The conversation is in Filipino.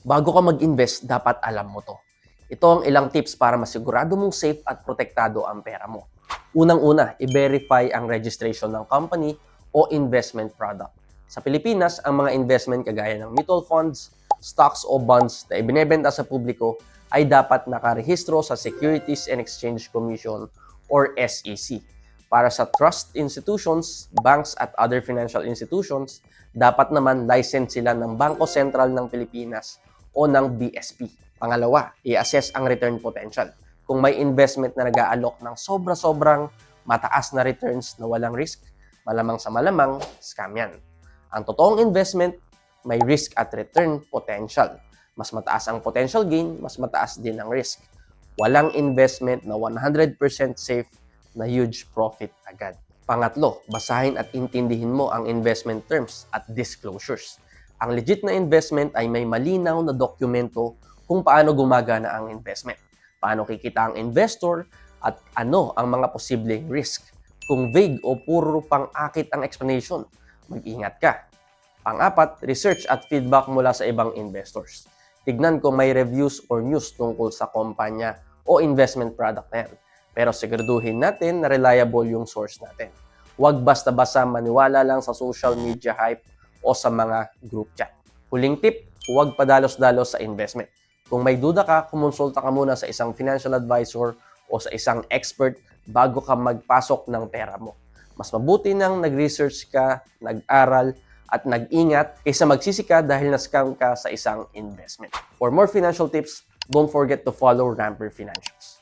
Bago ka mag-invest, dapat alam mo to. Ito ang ilang tips para masigurado mong safe at protektado ang pera mo. Unang-una, i-verify ang registration ng company o investment product. Sa Pilipinas, ang mga investment kagaya ng mutual funds, stocks o bonds na ibinebenta sa publiko ay dapat nakarehistro sa Securities and Exchange Commission or SEC. Para sa trust institutions, banks at other financial institutions, dapat naman license sila ng Bangko Sentral ng Pilipinas o ng BSP. Pangalawa, i-assess ang return potential. Kung may investment na nag-aalok ng sobra-sobrang mataas na returns na walang risk, malamang sa malamang, scam yan. Ang totoong investment, may risk at return potential. Mas mataas ang potential gain, mas mataas din ang risk. Walang investment na 100% safe na huge profit agad. Pangatlo, basahin at intindihin mo ang investment terms at disclosures. Ang legit na investment ay may malinaw na dokumento kung paano gumagana ang investment, paano kikita ang investor, at ano ang mga posibleng risk. Kung vague o puro pang-akit ang explanation, mag-ingat ka. Pang-apat, research at feedback mula sa ibang investors. Tignan kung may reviews or news tungkol sa kumpanya o investment product na yan. Pero siguraduhin natin na reliable yung source natin. Huwag basta-basta maniwala lang sa social media hype o sa mga group chat. Huling tip, huwag padalos-dalos sa investment. Kung may duda ka, kumonsulta ka muna sa isang financial advisor o sa isang expert bago ka magpasok ng pera mo. Mas mabuti nang nag-research ka, nag-aral, at nag-ingat kaysa magsisi ka dahil na-scam ka sa isang investment. For more financial tips, don't forget to follow Ramper Financials.